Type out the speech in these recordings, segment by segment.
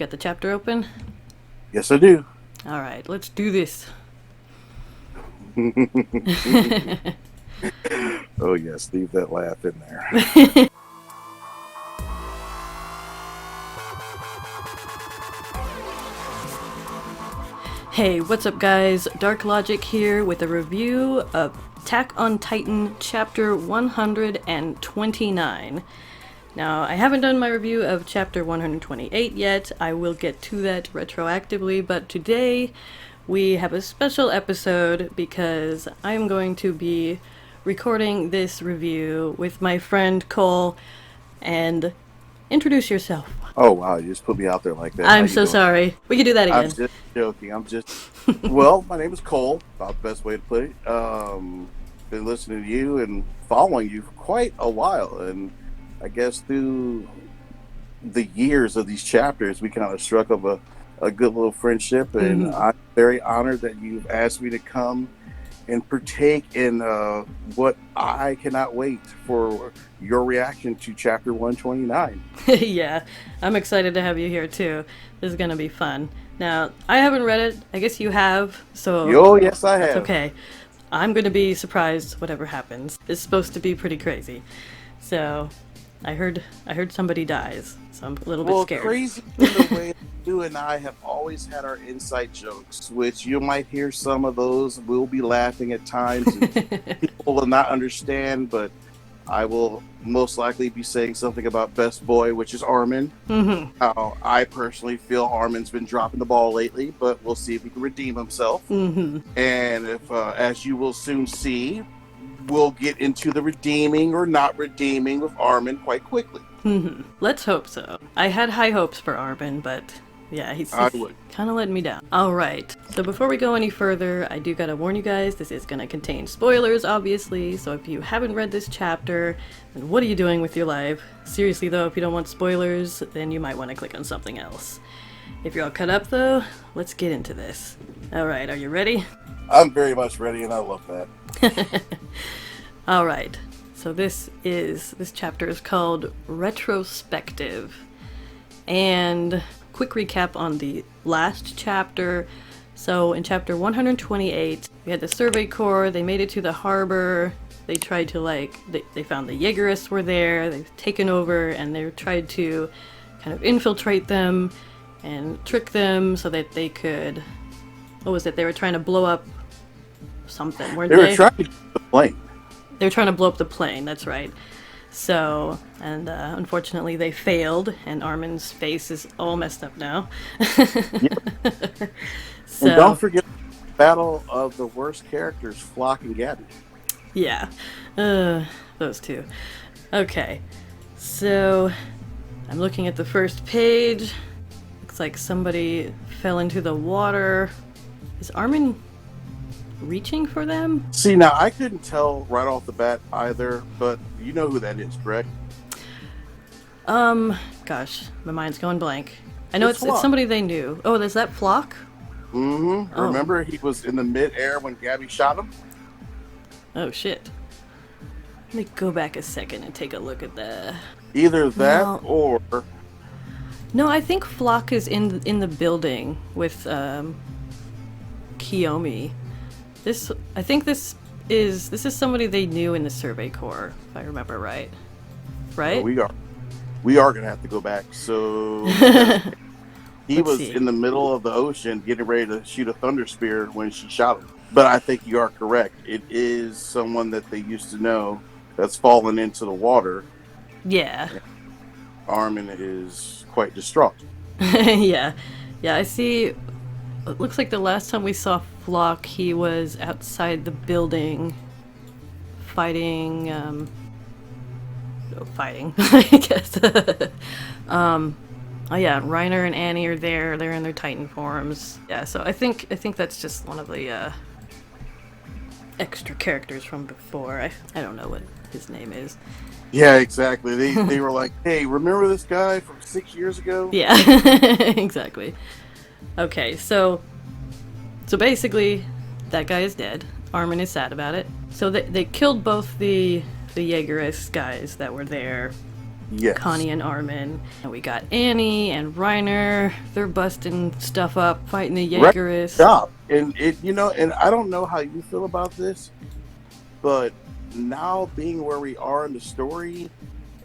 got the chapter open? Yes, I do. Alright, let's do this. Oh, yes, leave that laugh in there. Hey, what's up guys? DarkLogic here with a review of Attack on Titan Chapter 129. Now, I haven't done my review of Chapter 128 yet. I will get to that retroactively, but today we have a special episode because I'm going to be recording this review with my friend Cole. And introduce yourself. Oh, wow, you just put me out there like that. I'm so sorry. We can do that again. I'm just joking. Well, my name is Cole, about the best way to put it. Been listening to you and following you for quite a while, and I guess through the years of these chapters, we kind of struck up a good little friendship, and I'm very honored that you've asked me to come and partake in what I cannot wait for your reaction to Chapter 129. Yeah, I'm excited to have you here too. This is gonna be fun. Now, I haven't read it. I guess you have, so... Oh, yes, I have. That's okay. I'm gonna be surprised whatever happens. It's supposed to be pretty crazy. So, I heard somebody dies, so I'm a little bit scared. Well, crazy in the way you and I have always had our inside jokes, which you might hear some of those. We'll be laughing at times, and people will not understand, but I will most likely be saying something about Best Boy, which is Armin. How I personally feel Armin's been dropping the ball lately, but we'll see if he can redeem himself. And if, as you will soon see, we'll get into the redeeming or not redeeming with Armin quite quickly. Let's hope so. I had high hopes for Armin, but yeah, he's kind of letting me down. Alright, so before we go any further, I do gotta warn you guys, this is gonna contain spoilers, obviously, so if you haven't read this chapter, then what are you doing with your life? Seriously though, if you don't want spoilers, then you might want to click on something else. If you're all cut up though, let's get into this. Alright, are you ready? I'm very much ready, and I love that. Alright, so this chapter is called Retrospective. And quick recap on the last chapter. So in chapter 128, we had the Survey Corps, they made it to the harbor, they tried to they found the Jaegerists were there, they've taken over, and they tried to kind of infiltrate them and trick them so that they could, what was it, they were trying to blow up something, weren't they? They were trying to get the plane. They were trying to blow up the plane, that's right. So, and unfortunately they failed, and Armin's face is all messed up now. So, and don't forget the battle of the worst characters, Flock and Gabby. Yeah, those two. Okay, so I'm looking at the first page. Looks like somebody fell into the water. Is Armin reaching for them? See, now I couldn't tell right off the bat either, but you know who that is, correct? Gosh, my mind's going blank. I know it's somebody they knew. Oh, there's that Flock? Oh. Remember he was in the mid-air when Gabby shot him? Oh, shit. Let me go back a second and take a look at that. Either that or... No, I think Flock is in the building with, Kiyomi. I think this is somebody they knew in the Survey Corps, if I remember right. Right? Well, we are gonna have to go back. So he was in the middle of the ocean getting ready to shoot a thunder spear when she shot him. But I think you are correct. It is someone that they used to know that's fallen into the water. Yeah. Armin is quite distraught. Yeah, I see. It looks like the last time we saw Flock, he was outside the building fighting, I guess. Oh yeah, Reiner and Annie are there. They're in their Titan forms. Yeah, so I think that's just one of the extra characters from before. I don't know what his name is. Yeah, exactly. They were like, hey, remember this guy from 6 years ago? Yeah, exactly. Okay, so basically, that guy is dead. Armin is sad about it. So they killed both the Jaegerist guys that were there Yes. Connie and Armin. And we got Annie and Reiner. They're busting stuff up, fighting the Jaegerists. Stop. And and I don't know how you feel about this, but now being where we are in the story,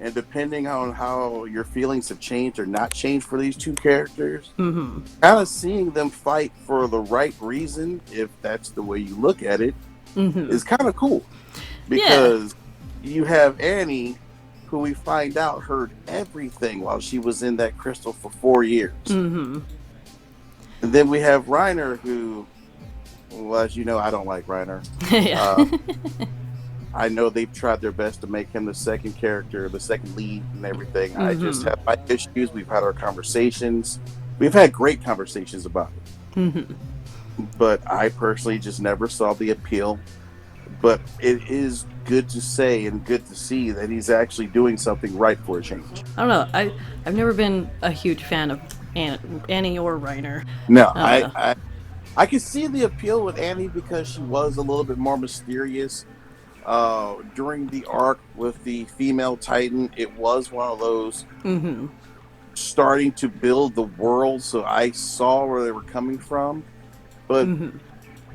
and depending on how your feelings have changed or not changed for these two characters, kind of seeing them fight for the right reason, if that's the way you look at it, is kind of cool. Because you have Annie, who we find out heard everything while she was in that crystal for 4 years. And then we have Reiner, who, well, as you know, I don't like Reiner. I know they've tried their best to make him the second character, the second lead and everything. I just have my issues. We've had our conversations. We've had great conversations about it. But I personally just never saw the appeal. But it is good to say and good to see that he's actually doing something right for a change. I don't know. I've never been a huge fan of Annie or Reiner. No, I can see the appeal with Annie because she was a little bit more mysterious. During the arc with the female Titan, it was one of those starting to build the world, so I saw where they were coming from. But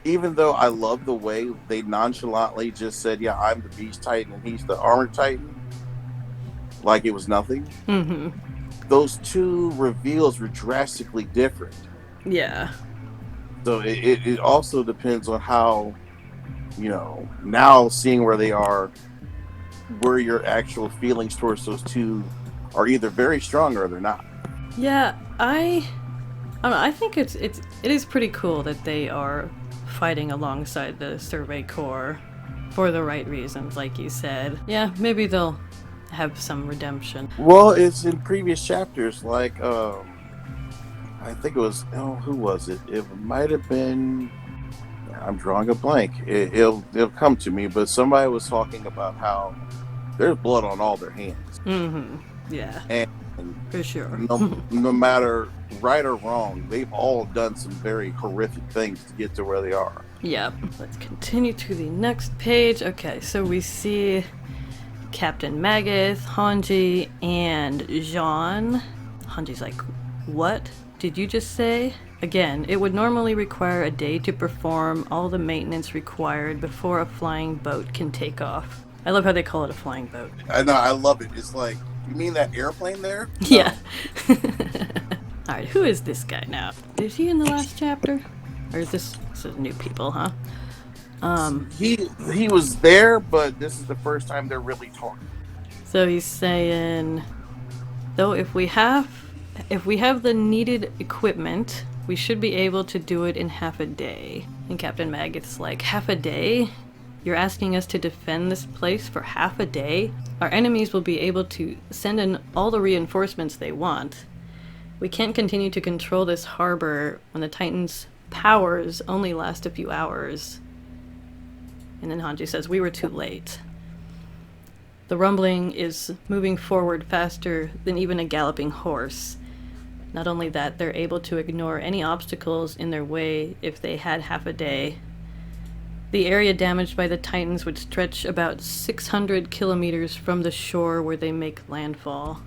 even though I love the way they nonchalantly just said, yeah, I'm the Beast Titan and he's the Armored Titan, like it was nothing, those two reveals were drastically different. Yeah. So it also depends on how, now seeing where they are, where your actual feelings towards those two are either very strong or they're not. Yeah, I don't know. I think it is pretty cool that they are fighting alongside the Survey Corps for the right reasons, like you said. Yeah, maybe they'll have some redemption. Well, it's in previous chapters, like I think it was, who was it? It might have been, I'm drawing a blank. It'll come to me, but somebody was talking about how there's blood on all their hands. Yeah. And for sure. no matter right or wrong, they've all done some very horrific things to get to where they are. Yep. Let's continue to the next page. Okay, so we see Captain Magath, Hanji, and Jean. Hanji's like, what did you just say? Again, it would normally require a day to perform all the maintenance required before a flying boat can take off. I love how they call it a flying boat. I know, I love it. It's like, you mean that airplane there? Yeah. Alright, who is this guy now? Is he in the last chapter? Or is this is new people, huh? He was there, but this is the first time they're really talking. So he's saying, though if we have the needed equipment, we should be able to do it in half a day. And Captain Magath's like, half a day? You're asking us to defend this place for half a day? Our enemies will be able to send in all the reinforcements they want. We can't continue to control this harbor when the Titan's powers only last a few hours. And then Hanji says, we were too late. The rumbling is moving forward faster than even a galloping horse. Not only that, they're able to ignore any obstacles in their way if they had half a day. The area damaged by the Titans would stretch about 600 kilometers from the shore where they make landfall.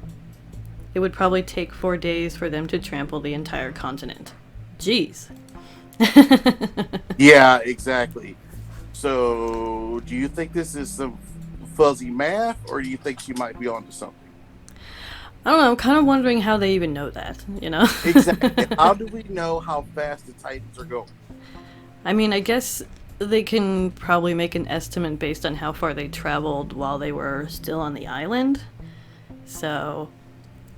It would probably take 4 days for them to trample the entire continent. Jeez. Yeah, exactly. So, do you think this is some fuzzy math, or do you think she might be onto something? I don't know, I'm kind of wondering how they even know that, Exactly. How do we know how fast the Titans are going? I mean, I guess they can probably make an estimate based on how far they traveled while they were still on the island. So,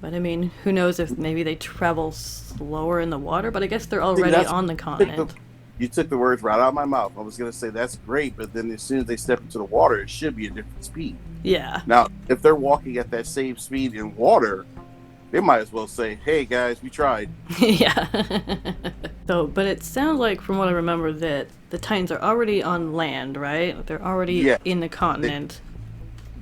but I mean, who knows if maybe they travel slower in the water, but I guess they're already on the continent. You took the words right out of my mouth. I was going to say that's great, but then as soon as they step into the water, it should be a different speed. Yeah. Now, if they're walking at that same speed in water, they might as well say, hey guys, we tried. Yeah. So, but it sounds like, from what I remember, that the Titans are already on land, right? They're already in the continent.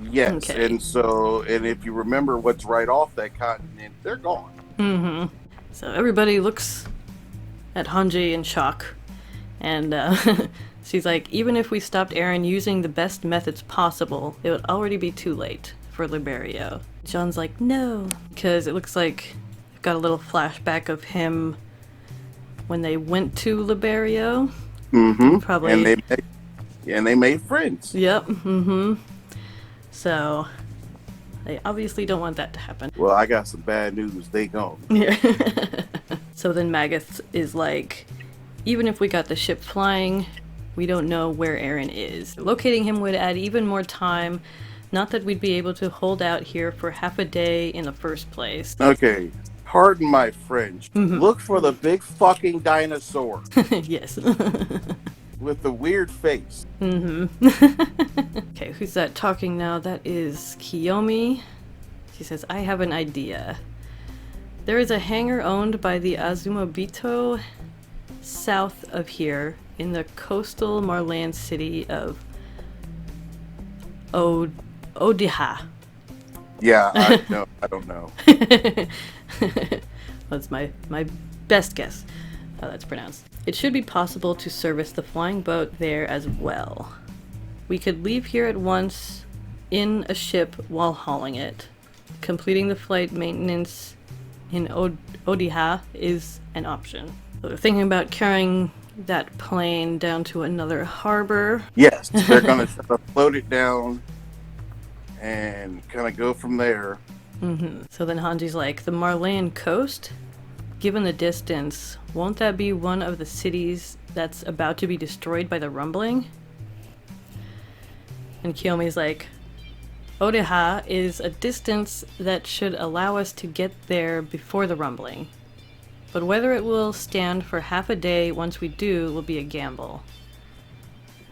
Yes, okay. And if you remember what's right off that continent, they're gone. Mm-hmm. So everybody looks at Hanji in shock. And she's like, even if we stopped Eren using the best methods possible, it would already be too late for Liberio. John's like, no, because it looks like we've got a little flashback of him when they went to Liberio. Mm-hmm. Probably. And they made friends. Yep. Mm-hmm. So they obviously don't want that to happen. Well, I got some bad news. They gone. Yeah. So then Magath is like, even if we got the ship flying, we don't know where Aaron is. Locating him would add even more time. Not that we'd be able to hold out here for half a day in the first place. Okay, pardon my French. Mm-hmm. Look for the big fucking dinosaur. Yes. With the weird face. Mm-hmm. Okay, who's that talking now? That is Kiyomi. She says, I have an idea. There is a hangar owned by the Azumabito south of here in the coastal Marland city of Odiha. Yeah, I don't know. That's my best guess how that's pronounced. It should be possible to service the flying boat there as well. We could leave here at once in a ship while hauling it. Completing the flight maintenance in Odiha is an option. So they're thinking about carrying that plane down to another harbor. Yes, they're going to float it down and kind of go from there. Mm-hmm. So then Hanji's like, the Marland coast? Given the distance, won't that be one of the cities that's about to be destroyed by the rumbling? And Kiyomi's like, Odiha is a distance that should allow us to get there before the rumbling. But whether it will stand for half a day once we do will be a gamble.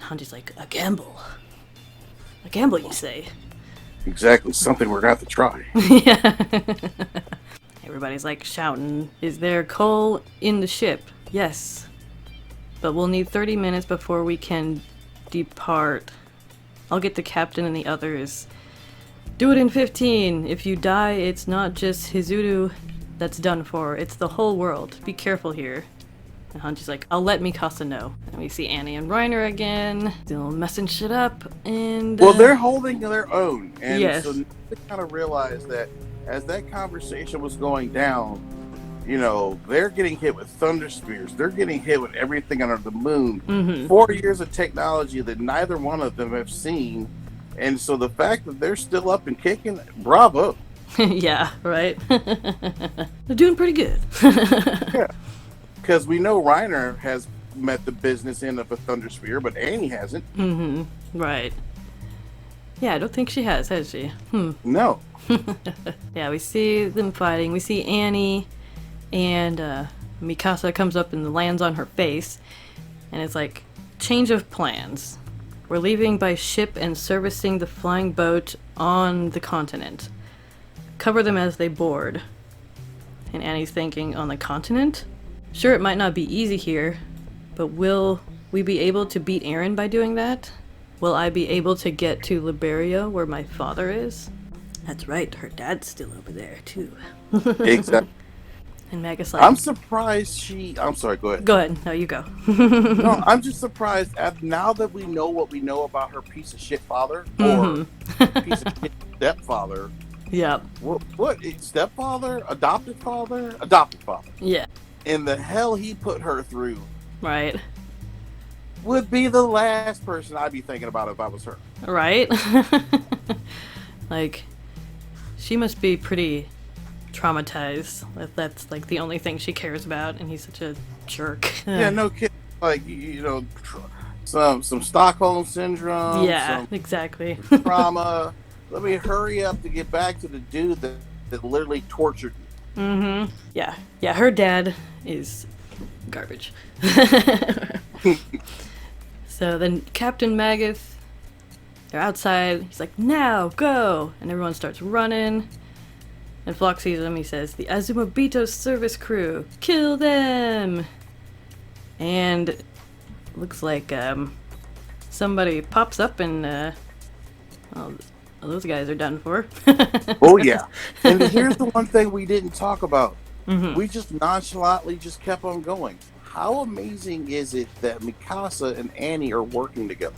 Hanji's like, a gamble? A gamble, you say? Exactly, something we're going to have to try. Yeah. Everybody's like shouting, is there coal in the ship? Yes. But we'll need 30 minutes before we can depart. I'll get the captain and the others. Do it in 15. If you die, it's not just Hizuru that's done for. It's the whole world. Be careful here. And Hanji's like, I'll let Mikasa know. And we see Annie and Reiner again, still messing shit up, and... Well, they're holding their own. And yes. So they kind of realized that as that conversation was going down, you know, they're getting hit with thunder spears. They're getting hit with everything under the moon. Mm-hmm. 4 years of technology that neither one of them have seen. And so the fact that they're still up and kicking, bravo. Yeah, right? They're doing pretty good. Yeah. Because we know Reiner has met the business end of a thunder spear, but Annie hasn't. Mm-hmm. Right. Yeah, I don't think she has she? No. Yeah, we see them fighting. We see Annie, and Mikasa comes up and lands on her face. And it's like, change of plans. We're leaving by ship and servicing the flying boat on the continent. Cover them as they board. And Annie's thinking, on the continent? Sure, it might not be easy here, but will we be able to beat Aaron by doing that? Will I be able to get to Liberia, where my father is? That's right, her dad's still over there, too. Exactly. And Magath's like... I'm surprised I'm sorry, go ahead. Go ahead. No, you go. No, I'm just surprised now that we know what we know about her piece of shit father, or piece of shit stepfather. Yep. What? Stepfather? Adopted father? Adopted father. Yeah. And the hell he put her through. Right. Would be the last person I'd be thinking about if I was her. Right? Like, she must be pretty traumatized. That's like the only thing she cares about, and he's such a jerk. Yeah, no kid. Like, you know, some Stockholm syndrome. Yeah, exactly. Trauma. Let me hurry up to get back to the dude that literally tortured me. Mm-hmm. Yeah. Yeah, her dad is garbage. So then Captain Magath, they're outside. He's like, now, go! And everyone starts running. And Flock sees him. He says, the Azumabito service crew, kill them! And it looks like somebody pops up and those guys are done for. Oh, yeah. And here's the one thing we didn't talk about. Mm-hmm. We just nonchalantly just kept on going. How amazing is it that Mikasa and Annie are working together?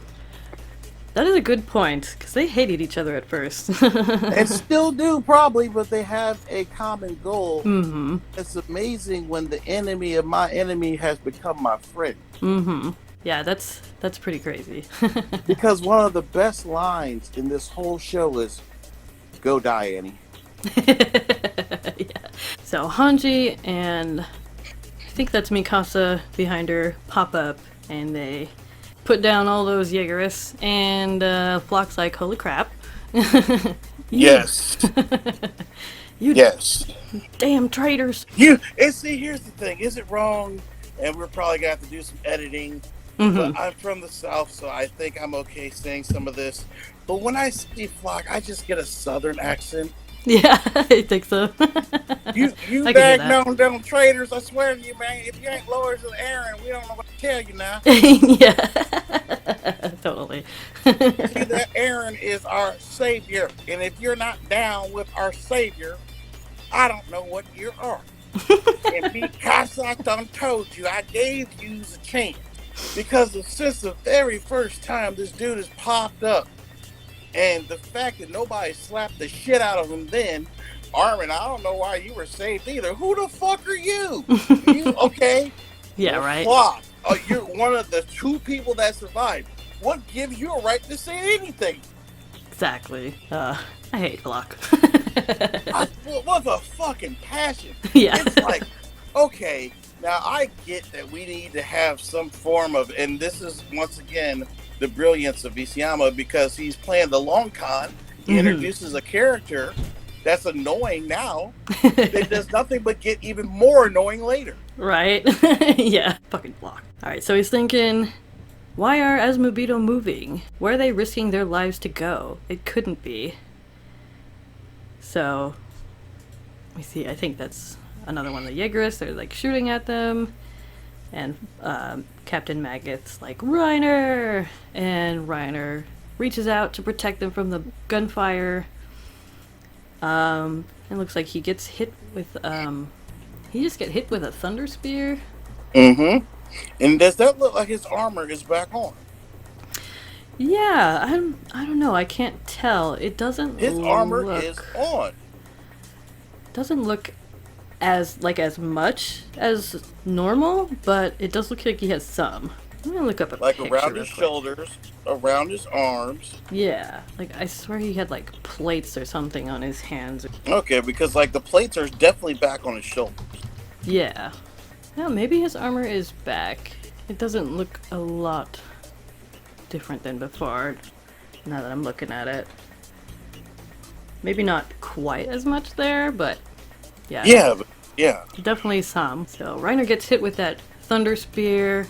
That is a good point, because they hated each other at first. And still do probably, but they have a common goal. Mm-hmm. It's amazing when the enemy of my enemy has become my friend. Mm-hmm. Yeah, that's pretty crazy. Because one of the best lines in this whole show is, "Go die, Annie." Yeah. So Hanji and I think that's Mikasa behind her pop up, and they put down all those Jaegerists, and Flock's like, holy crap. Yes. You Yes. damn traitors. And see, here's the thing. Is it wrong? And we're probably going to have to do some editing. But I'm from the South, so I think I'm okay saying some of this. But when I see Flock, I just get a Southern accent. Yeah, I think so. You bag down traitors, I swear to you, man. If you ain't lower than Aaron, we don't know what to tell you now. Yeah. Totally. See, that Aaron is our savior. And if you're not down with our savior, I don't know what you are. And because I done told you, I gave you a chance. Because since the very first time this dude has popped up, and the fact that nobody slapped the shit out of him then, Armin, I don't know why you were saved either. Who the fuck are you? You okay? Yeah, right. Flock. Oh, you're one of the 2 people that survived. What gives you a right to say anything? Exactly. I hate Flock. What a fucking passion. Yeah. It's like, okay, now I get that we need to have some form of, and this is once again the brilliance of Isayama, because he's playing the long con. He introduces a character that's annoying now that does nothing but get even more annoying later. Right? Yeah. Fucking Flock. Alright, so he's thinking, why are Asmobito moving? Where are they risking their lives to go? It couldn't be. So, let me see, I think that's another one of the Jaegerists. They're like shooting at them. And Captain Magath's like, Reiner! And Reiner reaches out to protect them from the gunfire. It looks like he gets hit with, he just get hit with a thunder spear. Mm-hmm. And does that look like his armor is back on? Yeah, I don't know. I can't tell. It doesn't His armor is on. Doesn't look as much as normal, but it does look like he has some. I'm gonna look up a like picture around his shoulders, around his arms. Yeah, like I swear he had like plates or something on his hands. Okay, because like the plates are definitely back on his shoulders. Yeah. Well, maybe his armor is back. It doesn't look a lot different than before, now that I'm looking at it. Maybe not quite as much there, but yeah. Yeah. Definitely some. So Reiner gets hit with that thunder spear.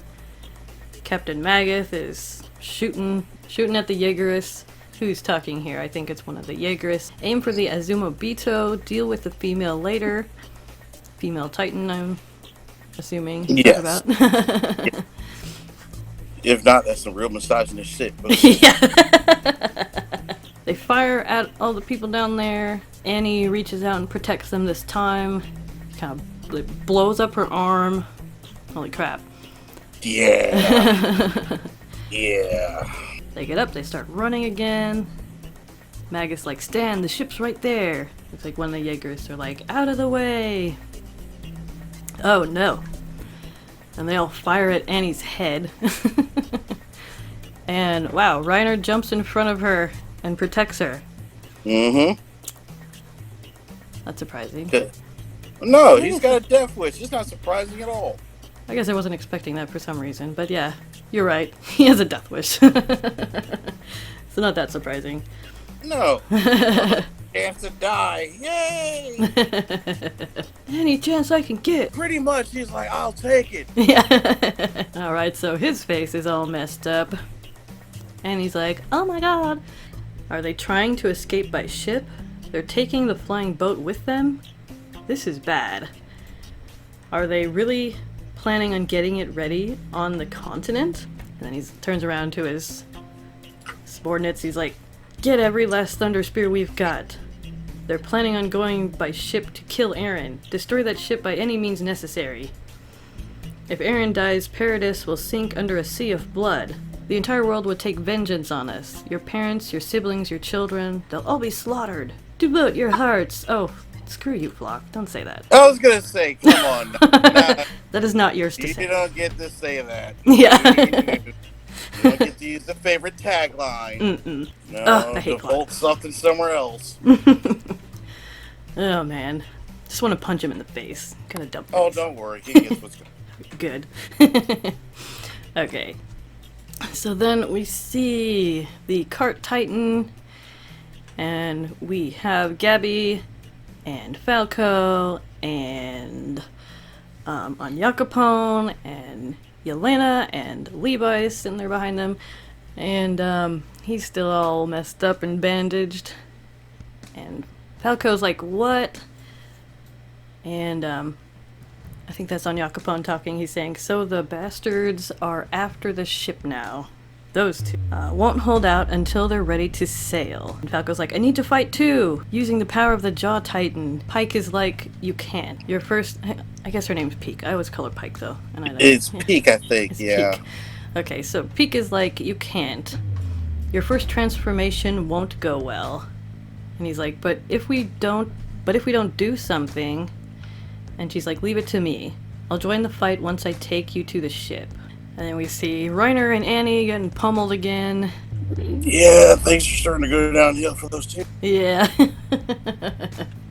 Captain Magath is shooting at the Jaegerists. Who's talking here? I think it's one of the Jaegerists. Aim for the Azumabito. Deal with the female later. Female Titan, I'm assuming. Yes. About. Yeah. If not, that's some real misogynist shit. But... Yeah. They fire at all the people down there. Annie reaches out and protects them this time. Kind of blows up her arm. Holy crap. Yeah. Yeah. They get up, they start running again. Magath's like, Stan, the ship's right there. Looks like one of the Jaegerists are like, out of the way. Oh no. And they all fire at Annie's head. And wow, Reiner jumps in front of her and protects her. Mm-hmm. That's surprising. No, he's got a death wish. It's not surprising at all. I guess I wasn't expecting that for some reason, but yeah, you're right. He has a death wish. So not that surprising. No. Chance to die. Yay! Any chance I can get. Pretty much, he's like, I'll take it. Yeah. Alright, so his face is all messed up. And he's like, oh my god. Are they trying to escape by ship? They're taking the flying boat with them? This is bad. Are they really planning on getting it ready on the continent? And then he turns around to his subordinates. He's like, get every last thunder spear we've got. They're planning on going by ship to kill Eren. Destroy that ship by any means necessary. If Eren dies, Paradis will sink under a sea of blood. The entire world would take vengeance on us. Your parents, your siblings, your children, they'll all be slaughtered. Devote your hearts. Oh, screw you, Flock. Don't say that. I was gonna say, come on. Nah, That is not yours to you say. don't get to say that. Yeah. You don't get to use the favorite tagline. Mm-mm. No, I hate default something somewhere else. Oh, man. Just want to punch him in the face. Kind of dumb. Oh, don't worry. He gets what's Good. Okay. So then we see the cart titan, and we have Gabby and Falco and Anyakapone and Yelena and Levi sitting there behind them, and he's still all messed up and bandaged, and Falco's like, what? And I think that's Anyakapone talking. He's saying, so the bastards are after the ship now. Those two won't hold out until they're ready to sail. And Falco's like, I need to fight too, using the power of the Jaw Titan. Pike is like, you can't. Your first, I guess her name's Peak. I always call her Pike though. And It's Peak, I think. It's Yeah. Peak. Okay, so Peak is like, you can't. Your first transformation won't go well. And he's like, but if we don't do something. And she's like, leave it to me. I'll join the fight once I take you to the ship. And then we see Reiner and Annie getting pummeled again. Yeah, things are starting to go downhill for those two. Yeah.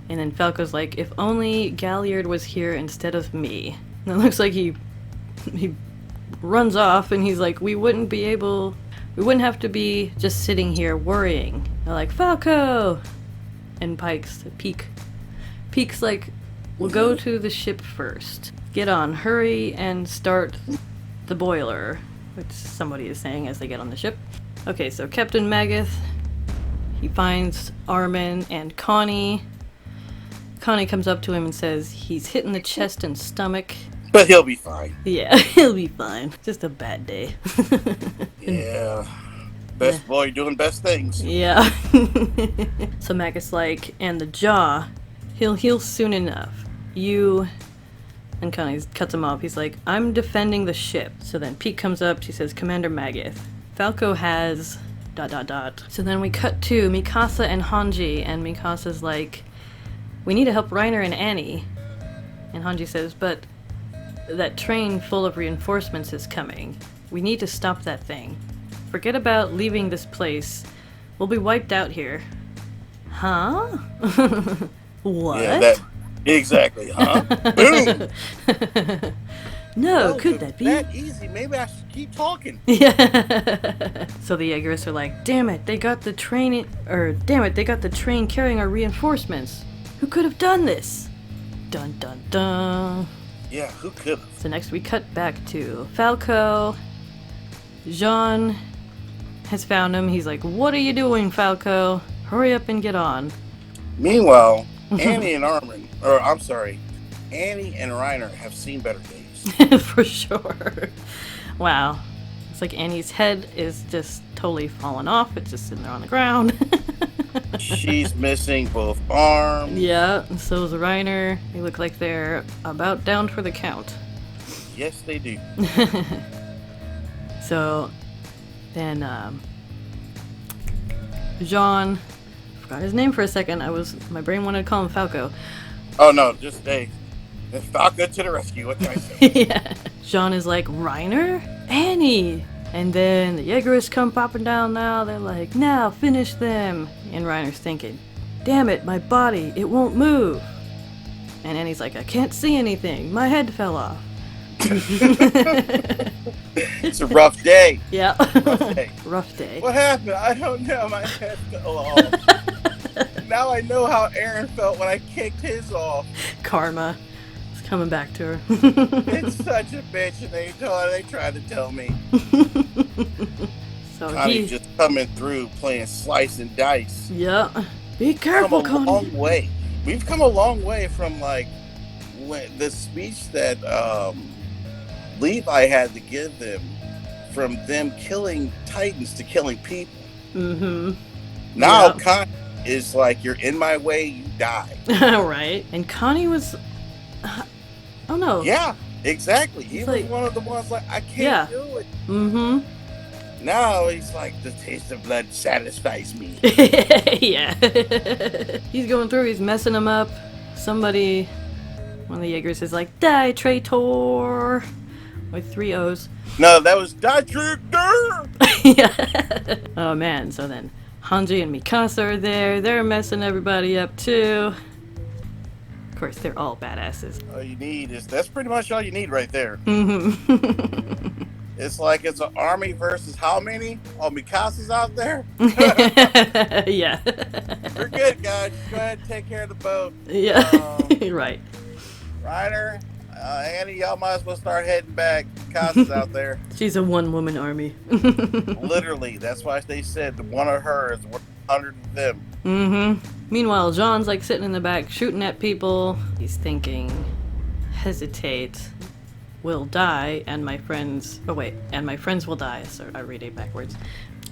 And then Falco's like, if only Galliard was here instead of me. And it looks like he runs off, and he's like, we wouldn't have to be just sitting here worrying. They're like, Falco! And Peak's like, we'll go to the ship first. Get on, hurry, and start the boiler, which somebody is saying as they get on the ship. Okay, so Captain Magath, he finds Armin and Connie. Connie comes up to him and says he's hit in the chest and stomach. But he'll be fine. Yeah, he'll be fine. Just a bad day. Yeah. Best boy doing best things. Yeah. So Magath's like, and the Jaw, he'll heal soon enough. You... And Connie cuts him off. He's like, I'm defending the ship. So then Pete comes up. She says, Commander Magath. Falco has... ... So then we cut to Mikasa and Hanji. And Mikasa's like, we need to help Reiner and Annie. And Hanji says, but that train full of reinforcements is coming. We need to stop that thing. Forget about leaving this place. We'll be wiped out here. Huh? What? Yeah, exactly, huh? Boom! No, could that be? That easy. Maybe I should keep talking. Yeah. So the Jaegerists are like, damn it, they got the train carrying our reinforcements. Who could have done this? Dun dun dun. Yeah, who could have? So next we cut back to Falco. Jean has found him. He's like, what are you doing, Falco? Hurry up and get on. Meanwhile, Annie and Reiner have seen better days. For sure. Wow. It's like Annie's head is just totally fallen off. It's just sitting there on the ground. She's missing both arms. Yeah, and so is Reiner. They look like they're about down for the count. Yes, they do. So then Jean, forgot his name for a second. My brain wanted to call him Falco. Oh no, just Falco to the rescue. What can I say? Yeah. Jean is like, Reiner? Annie! And then the Jaegerists come popping down now. They're like, now finish them. And Reiner's thinking, damn it, my body, it won't move. And Annie's like, I can't see anything. My head fell off. It's a rough day. Yeah. Rough day. Rough day. What happened? I don't know. My head fell off. Now I know how Aaron felt when I kicked his off. Karma. It's coming back to her. It's such a bitch, and they tried to tell me. So Connie's just coming through playing slice and dice. Yeah. Be careful, Connie. Connie. Long way. We've come a long way from the speech that Levi had to give them, from them killing Titans to killing people. Mm-hmm. Now Yep. Connie is like, you're in my way, you die. Right. And Connie was... Oh no. Yeah, exactly. He was like, one of the ones like, I can't do it. Mm-hmm. No, he's like, the taste of blood satisfies me. Yeah. He's going through, he's messing them up. Somebody, one of the Jaegers is like, die, traitor! With 3 O's. No, that was die traitor! Yeah. Oh man, so then Hanji and Mikasa are there. They're messing everybody up too. Of course, they're all badasses. All you need is, that's pretty much all you need right there. Mm-hmm. It's like it's an army versus how many? Oh, Mikasa's out there? Yeah. We're good, guys. Just go ahead and take care of the boat. Yeah. Right. Reiner, Annie, y'all might as well start heading back. Mikasa's out there. She's a one-woman army. Literally, that's why they said the one of her is 100 of them. Mm-hmm. Meanwhile, Jean's like sitting in the back shooting at people. He's thinking, hesitate, will die, and my friends... Oh wait, and my friends will die. So I read it backwards.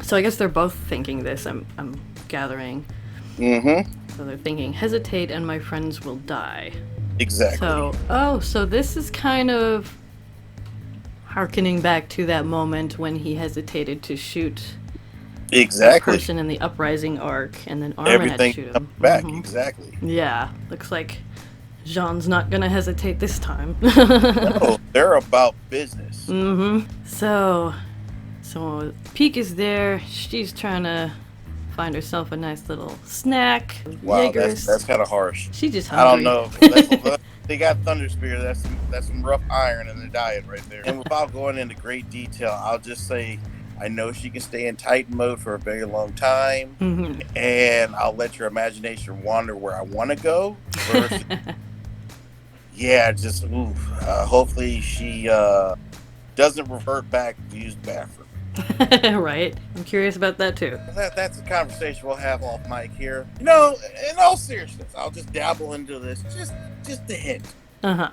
So I guess they're both thinking this, I'm gathering. Mm-hmm. So they're thinking, hesitate, and my friends will die. Exactly. So this is kind of harkening back to that moment when he hesitated to shoot exactly the person in the uprising arc, and then Armin had to shoot him. Back, exactly. Yeah, looks like Jean's not gonna hesitate this time. No, they're about business. Mm-hmm. So Peak is there. She's trying to find herself a nice little snack. Wow, Jaegers. that's kind of harsh. She just hungry. I don't know. They got Thunder Spear. That's some rough iron in their diet right there. And without going into great detail, I'll just say I know she can stay in Titan mode for a very long time, and I'll let your imagination wander where I want to go. Versus, yeah, just hopefully she doesn't revert back to use the bathroom. Right. I'm curious about that too. That's a conversation we'll have off mic here. You know, in all seriousness, I'll just dabble into this. Just a hint. Uh-huh.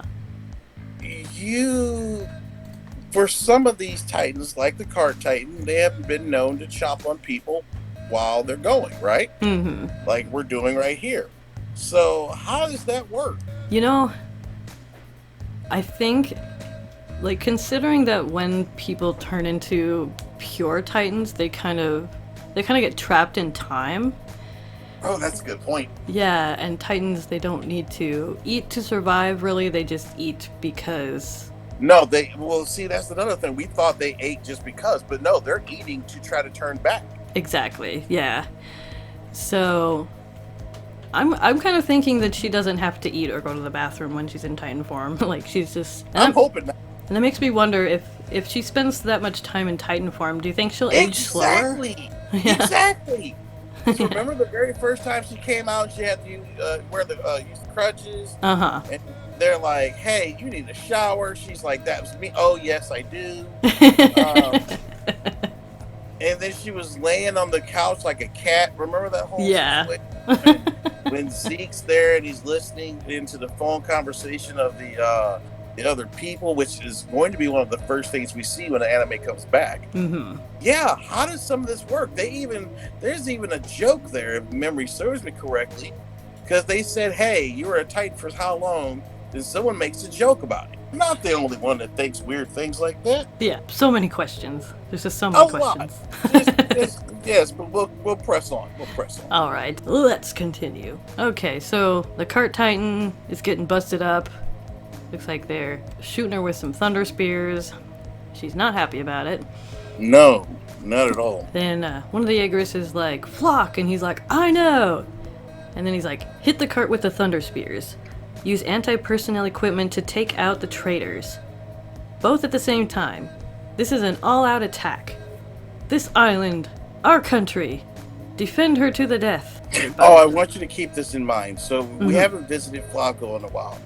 For some of these Titans, like the Cart Titan, they have been known to chop on people while they're going, right? Mm-hmm. Like we're doing right here. So how does that work? You know, I think, like, considering that when people turn into pure Titans, they kind of get trapped in time. Oh, that's a good point. Yeah, and Titans, they don't need to eat to survive, really. They just eat because... No, that's another thing. We thought they ate just because, but no, they're eating to try to turn back. Exactly, yeah. So, I'm kind of thinking that she doesn't have to eat or go to the bathroom when she's in Titan form. Like, she's just... I'm hoping not. And that makes me wonder if she spends that much time in Titan form, do you think she'll age slower? Exactly. So remember the very first time she came out, she had to use the crutches. Uh-huh. And they're like, "Hey, you need a shower." She's like, "That was me." "Oh, yes, I do." And then she was laying on the couch like a cat. Remember that whole situation? When Zeke's there and he's listening into the phone conversation of the other people, which is going to be one of the first things we see when the anime comes back. Mm-hmm. Yeah, how does some of this work? There's even a joke there, if memory serves me correctly, because they said, "Hey, you were a Titan for how long?" Then someone makes a joke about it. I'm not the only one that thinks weird things like that. Yeah, so many questions. There's just so many questions. Yes, but we'll press on. All right, let's continue. Okay, so the Cart Titan is getting busted up. Looks like they're shooting her with some thunder spears. She's not happy about it. No, not at all. Then one of the Jaegers is like, "Flock," and he's like, "I know." And then he's like, "Hit the cart with the thunder spears. Use anti-personnel equipment to take out the traitors. Both at the same time. This is an all-out attack. This island, our country. Defend her to the death." Oh, I want you to keep this in mind. So we haven't visited Falco in a while.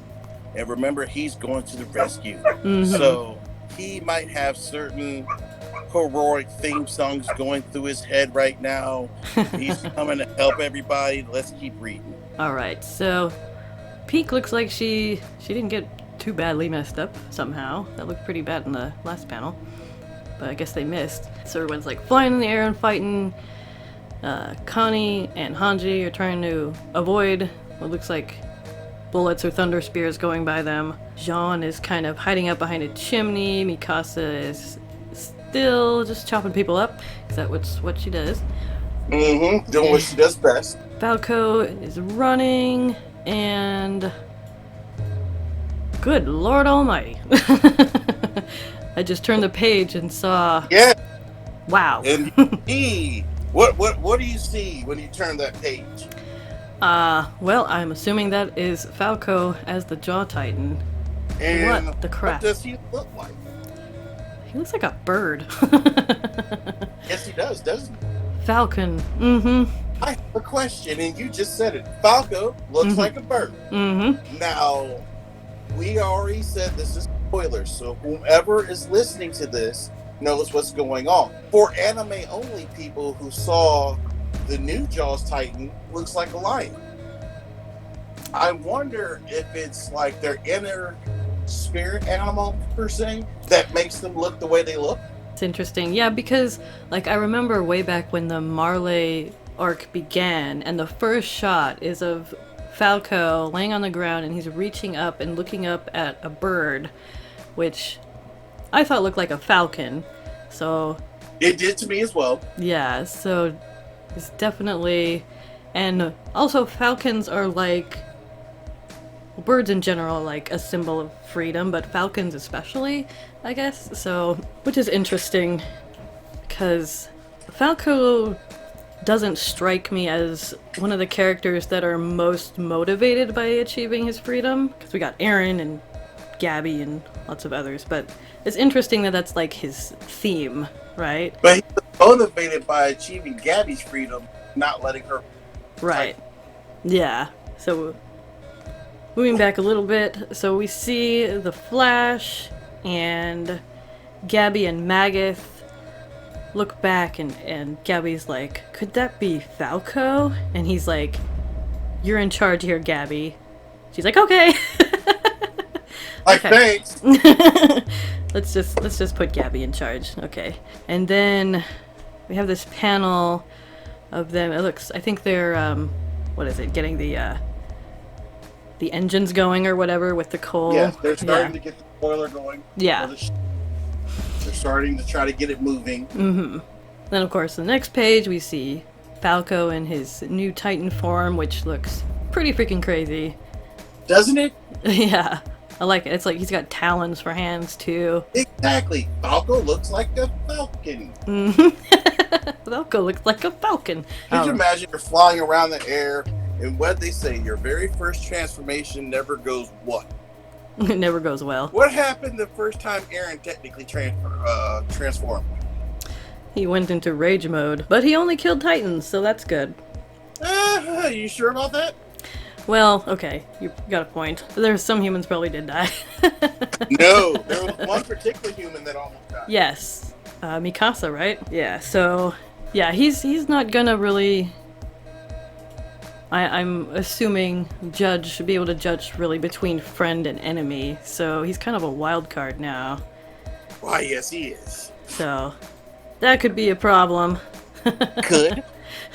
And remember, he's going to the rescue. So he might have certain heroic theme songs going through his head right now. He's coming to help everybody. Let's keep reading. All right, so Peak looks like she didn't get too badly messed up somehow. That looked pretty bad in the last panel. But I guess they missed. So everyone's like flying in the air and fighting. Connie and Hanji are trying to avoid what looks like bullets or thunder spears going by them. Jean is kind of hiding up behind a chimney. Mikasa is still just chopping people up. Is that what she does? Mm-hmm. Doing what she does best. Falco is running, and good Lord Almighty. I just turned the page and saw. Yeah. Wow. And what do you see when you turn that page? Well, I'm assuming that is Falco as the Jaw Titan. And what the crap? What does he look like? He looks like a bird. Yes, he does, doesn't he? Falcon. Mm-hmm. I have a question, and you just said it. Falco looks like a bird. Mm-hmm. Now, we already said this is spoilers, so whomever is listening to this knows what's going on. For anime-only people who saw the new Jaws Titan, looks like a lion. I wonder if it's like their inner spirit animal, per se, that makes them look the way they look. It's interesting. Yeah, because, like, I remember way back when the Marley arc began, and the first shot is of Falco laying on the ground, and he's reaching up and looking up at a bird, which I thought looked like a falcon. So it did to me as well. Yeah, so it's definitely... And also falcons are like... Birds in general are like a symbol of freedom, but falcons especially, I guess. So, which is interesting, because Falco doesn't strike me as one of the characters that are most motivated by achieving his freedom, because we got Aaron and Gabby and lots of others, but it's interesting that that's like his theme, right? But he's motivated by achieving Gabby's freedom, not letting her. Right. Yeah. So, moving back a little bit, so we see the Flash and Gabby and Magath look back, and Gabby's like, could that be Falco? And he's like, you're in charge here, Gabby. She's like, okay. Like, thanks. let's just put Gabby in charge. Okay. And then we have this panel of them. It looks, I think they're what is it, getting the engines going or whatever with the coal. Yes, they're starting to get the boiler going. Yeah. They're starting to try to get it moving. Mm-hmm. Then, of course, the next page we see Falco in his new Titan form, which looks pretty freaking crazy. Doesn't it? Yeah. I like it. It's like he's got talons for hands, too. Exactly. Falco looks like a falcon. Mm-hmm. Falco looks like a falcon. Could you imagine you're flying around the air, and what they say, your very first transformation never goes what? It never goes well. What happened the first time Aaron technically transformed? He went into rage mode, but he only killed Titans, so that's good. You sure about that? Well, okay, you got a point. There's some humans probably did die. No, there was one particular human that almost died. Yes, Mikasa, right? Yeah. So, yeah, he's not gonna really. I'm assuming be able to judge really between friend and enemy. So he's kind of a wild card now. Why, yes, he is. So that could be a problem. Could.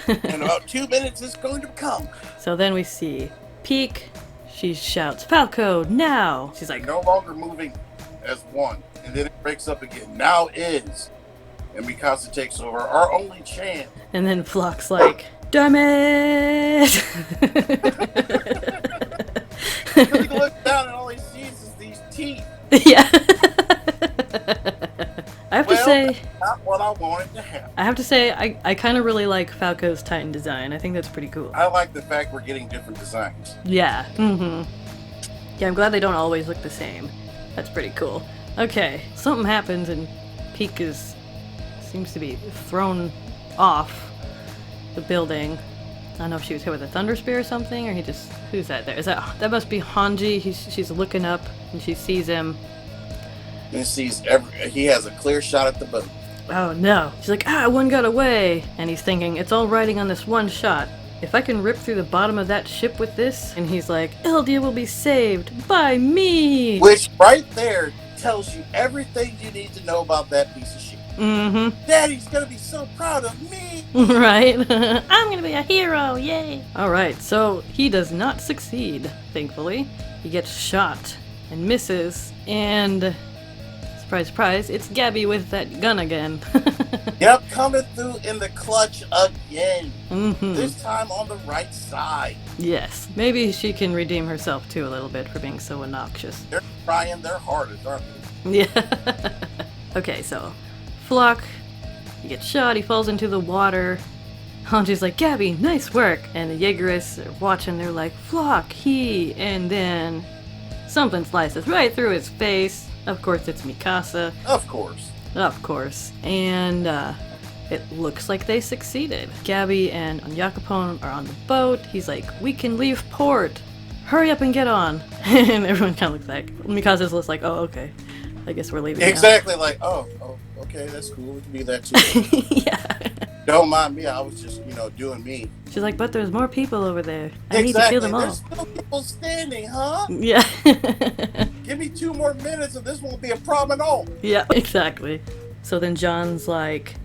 In about 2 minutes, it's going to come. So then we see Peak. She shouts, "Falco, now!" She's like, no longer moving as one. And then it breaks up again. Now is. And Mikasa takes over. Our only chance. and then Flock's like, "Damn it!" He looks down and all he sees is these teeth. Yeah. I have to say, not what I wanted to happen. I have to say, I kind of really like Falco's Titan design. I think that's pretty cool. I like the fact we're getting different designs. Yeah. Mm-hmm. Yeah, I'm glad they don't always look the same. That's pretty cool. Okay, something happens and Peak seems to be thrown off the building. I don't know if she was hit with a thunder spear or something, or who's that there? That must be Hanji. She's looking up and she sees him. And he has a clear shot at the boat. Oh no. She's like, one got away. And he's thinking, it's all riding on this one shot. If I can rip through the bottom of that ship with this, and he's like, Eldia will be saved by me. Which right there tells you everything you need to know about that piece of shit. Mm-hmm. Daddy's gonna be so proud of me. Right? I'm gonna be a hero, yay. Alright, so he does not succeed, thankfully. He gets shot and misses, and surprise, surprise, it's Gabby with that gun again. Yep, coming through in the clutch again. Mm-hmm. This time on the right side. Yes, maybe she can redeem herself too a little bit for being so obnoxious. They're trying their hardest, aren't they? Yeah. Okay, so Flock, he gets shot, he falls into the water. Hanji's like, Gabby, nice work! And the Jaegerists are watching, they're like, Flock, and then something slices right through his face. Of course, it's Mikasa. Of course. Of course. And it looks like they succeeded. Gabby and Onyakapon are on the boat. He's like, we can leave port. Hurry up and get on. And everyone kind of looks like, Mikasa's just like, oh, okay. I guess we're leaving Exactly, now. Like, oh, okay, that's cool. We can do that too. Yeah. Don't mind me. I was just, doing me. She's like, but there's more people over there. I need to kill them all. There's still people standing, huh? Yeah. Give me 2 more minutes and this won't be a problem at all. Yeah, exactly. So then John's like,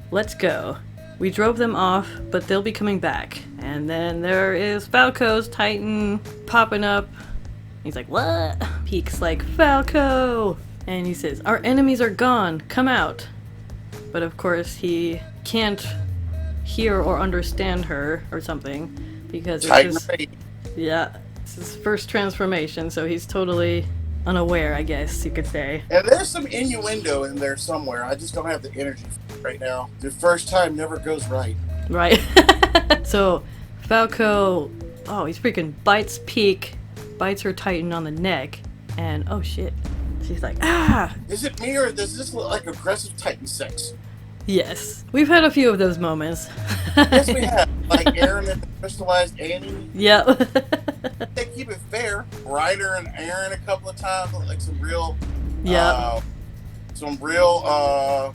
let's go. We drove them off, but they'll be coming back. And then there is Falco's Titan popping up. He's like, what? Peek's like, Falco! And he says, our enemies are gone. Come out. But of course he can't hear or understand her or something because it's his first transformation, so he's totally unaware, I guess you could say. And there's some innuendo in there somewhere. I just don't have the energy for it right now. The first time never goes right. Right. So Falco, he's freaking bites Peek, bites her Titan on the neck, and oh shit. She's like, ah! Is it me or does this look like aggressive Titan sex? Yes. We've had a few of those moments. Yes, we have. Like Aaron and the crystallized Annie. Yep. They keep it fair. Ryder and Aaron a couple of times, like some real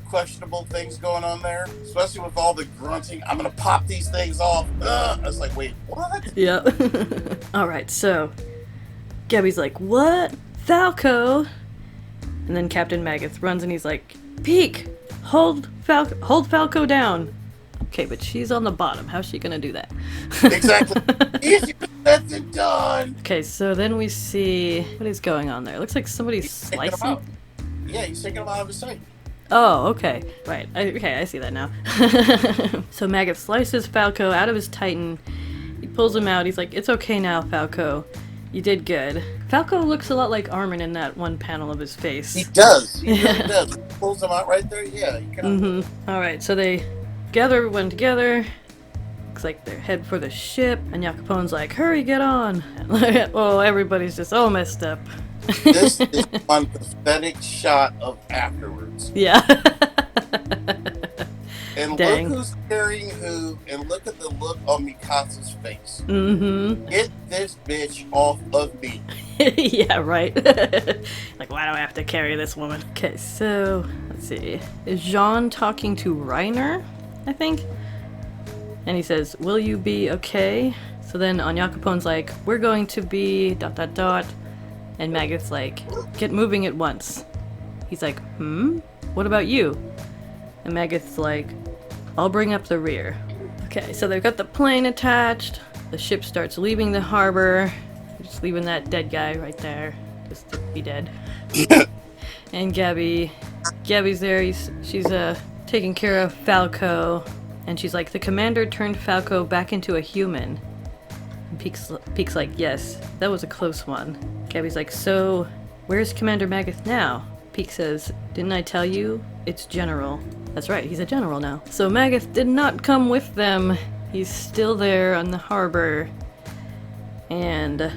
questionable things going on there. Especially with all the grunting. I'm gonna pop these things off. I was like, wait, what? Yep. Alright, so Gabby's like, what? Falco? And then Captain Magath runs and he's like, Peek! Hold Falco down. Okay, but she's on the bottom. How's she gonna do that? Exactly. Easier said than done. Okay, so then we see what is going on there. Looks like somebody's slicing. Yeah, he's taking him out of his sight. Oh, okay. Right. I see that now. So Magath slices Falco out of his Titan. He pulls him out. He's like, it's okay now, Falco. You did good. Falco looks a lot like Armin in that one panel of his face. He does. He really does. He pulls him out right there. Yeah. Alright, so they gather everyone together. Looks like they're head for the ship. And Yakapon's like, hurry, get on. Oh, everybody's just all messed up. This is one pathetic shot of afterwards. Yeah. And Dang. Look who's carrying who, and look at the look on Mikasa's face. Mm-hmm. Get this bitch off of me. Yeah, right. Like, why do I have to carry this woman? Okay, so, let's see. Is Jean talking to Reiner, I think? And he says, will you be okay? So then Onyakapon's like, we're going to be ... And Magath's like, get moving at once. He's like, what about you? And Magath's like, I'll bring up the rear. Okay, so they've got the plane attached. The ship starts leaving the harbor. Just leaving that dead guy right there. Just to be dead. And Gabby's there. She's taking care of Falco. And she's like, the commander turned Falco back into a human. And Peek's like, yes, that was a close one. Gabby's like, so where's Commander Magath now? Peek says, didn't I tell you? It's General. That's right, he's a general now. So Magath did not come with them. He's still there on the harbor. And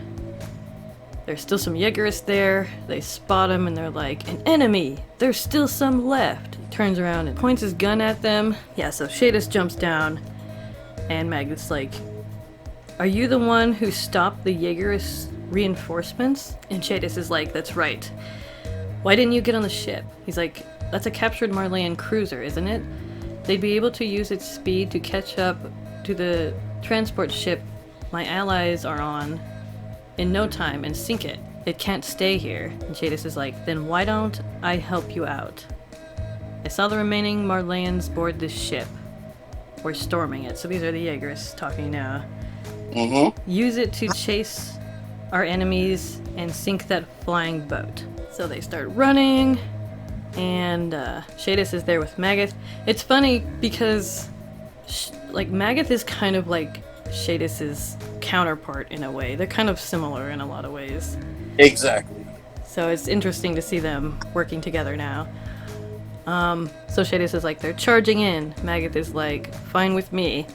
there's still some Jaegerists there. They spot him and they're like, an enemy! There's still some left. He turns around and points his gun at them. Yeah, so Shadis jumps down. And Magath's like, are you the one who stopped the Jaegerist reinforcements? And Shadis is like, that's right. Why didn't you get on the ship? He's like, that's a captured Marleyan cruiser, isn't it? They'd be able to use its speed to catch up to the transport ship my allies are on in no time and sink it. It can't stay here. And Shadis is like, then why don't I help you out? I saw the remaining Marleyans board this ship. We're storming it. So these are the Jaegerists talking now. Use it to chase our enemies and sink that flying boat. So they start running. and Shadis is there with Magath. It's funny because Magath is kind of like Shadis's counterpart in a way. They're kind of similar in a lot of ways. Exactly. So it's interesting to see them working together now. So Shadis is like, they're charging in. Magath is like, fine with me.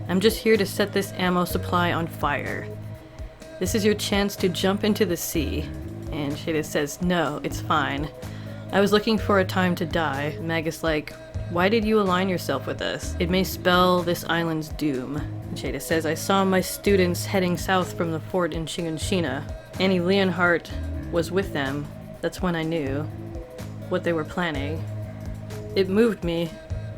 I'm just here to set this ammo supply on fire. This is your chance to jump into the sea. And Shadis says, no, it's fine. I was looking for a time to die. Magath's like, why did you align yourself with us? It may spell this island's doom. And Shadis says, I saw my students heading south from the fort in Shiganshina. Annie Leonhardt was with them. That's when I knew what they were planning. It moved me.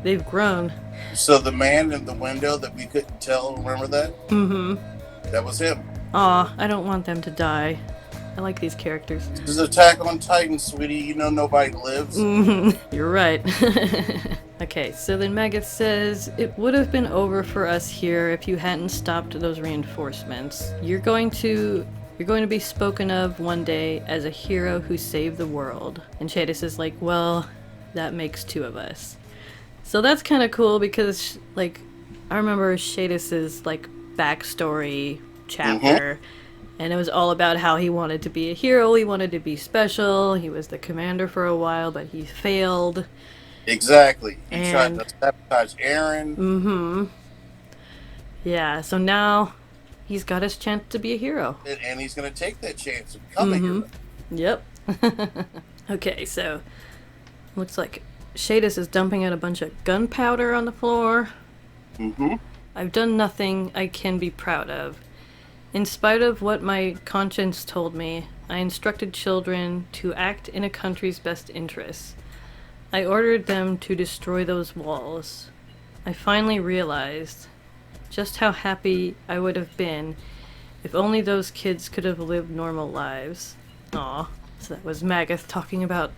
They've grown. So the man in the window that we couldn't tell, remember that? Mm-hmm. That was him. Aw, I don't want them to die. I like these characters. This is Attack on Titan, sweetie. You know nobody lives. Mm-hmm. You're right. Okay, so then Magath says, it would have been over for us here if you hadn't stopped those reinforcements. You're going to be spoken of one day as a hero who saved the world. And Shadis is like, well, that makes two of us. So that's kind of cool because, I remember Shadis's, backstory chapter, and it was all about how he wanted to be a hero, he wanted to be special, he was the commander for a while, but he failed. Exactly. He tried to sabotage Eren. Mm-hmm. Yeah, so now he's got his chance to be a hero. And he's going to take that chance and become a hero. Yep. Okay, so looks like Shadis is dumping out a bunch of gunpowder on the floor. Mm-hmm. I've done nothing I can be proud of. In spite of what my conscience told me, I instructed children to act in a country's best interests. I ordered them to destroy those walls. I finally realized just how happy I would have been if only those kids could have lived normal lives. Aw. So that was Magath talking about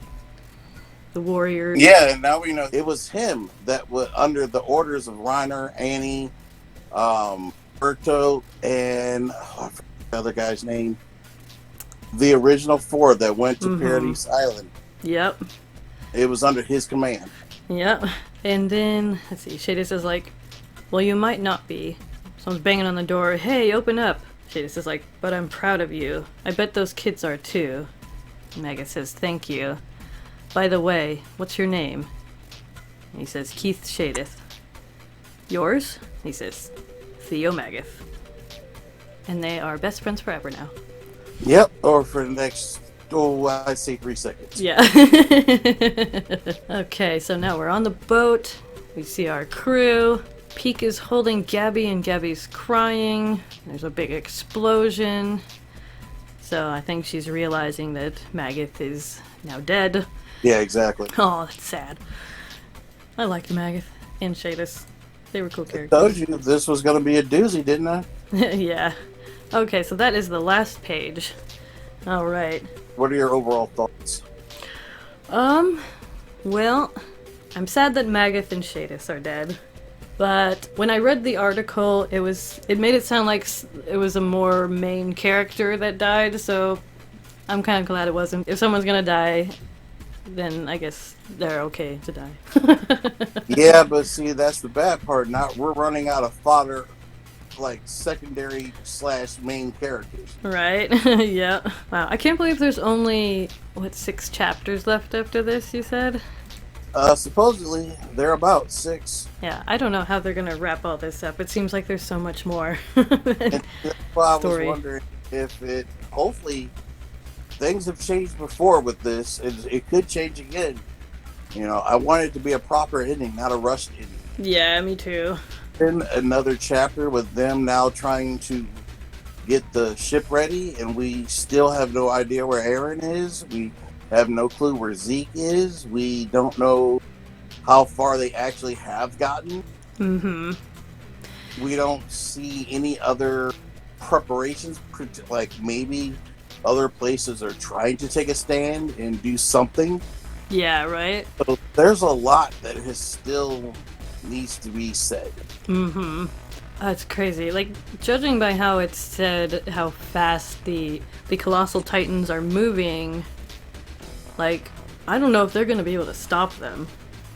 the warriors. Yeah, and now we know it was him that was under the orders of Reiner, Annie, Berto, and I forgot the other guy's name. The original four that went to Paradise Island. Yep. It was under his command. Yep. And then, let's see, Shadis is like, well, you might not be. Someone's banging on the door. Hey, open up. Shadis is like, but I'm proud of you. I bet those kids are too. Magath says, thank you. By the way, what's your name? And he says, Keith Shadis. Yours? He says, Theo Magath. And they are best friends forever now. Yep, or for the next, I'd say 3 seconds. Yeah. Okay, so now we're on the boat. We see our crew. Peek is holding Gabby, and Gabby's crying. There's a big explosion. So I think she's realizing that Magath is now dead. Yeah, exactly. Oh, that's sad. I liked Magath and Shadis. They were cool characters. I told you this was going to be a doozy, didn't I? Yeah. Okay, so that is the last page. All right. What are your overall thoughts? Well, I'm sad that Magath and Shadis are dead. But when I read the article, it made it sound like it was a more main character that died, so I'm kind of glad it wasn't. If someone's gonna die, then I guess they're okay to die. Yeah, but see, that's the bad part. We're running out of fodder, secondary / main characters. Right? Yeah. Wow, I can't believe there's only, 6 chapters left after this, you said? Supposedly, they're about 6. Yeah, I don't know how they're gonna wrap all this up. It seems like there's so much more. And that's why I was Story. wondering if hopefully, things have changed before with this. It could change again. I want it to be a proper ending, not a rushed ending. Yeah, me too. Then another chapter with them now trying to get the ship ready, and we still have no idea where Eren is. We have no clue where Zeke is. We don't know how far they actually have gotten. Mm-hmm. We don't see any other preparations, maybe other places are trying to take a stand and do something. Yeah, right? So there's a lot that still needs to be said. Mm-hmm. That's crazy. Judging by how it's said, how fast the Colossal Titans are moving, I don't know if they're going to be able to stop them.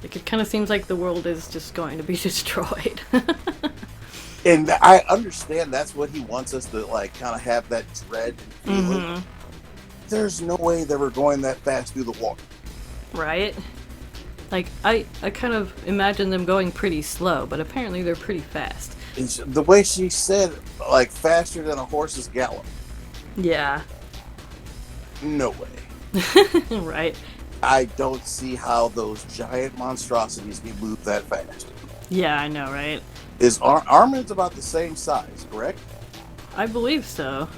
Like, it kind of seems like the world is just going to be destroyed. And I understand that's what he wants us to, like, kind of have that dread feeling. Mm-hmm. There's no way they were going that fast through the water. Right? Like, I kind of imagine them going pretty slow, but apparently they're pretty fast. It's, the way she said, like, faster than a horse's gallop. Yeah. No way. Right. I don't see how those giant monstrosities can move that fast. Yeah, I know, right? Is Armin's about the same size, correct? I believe so.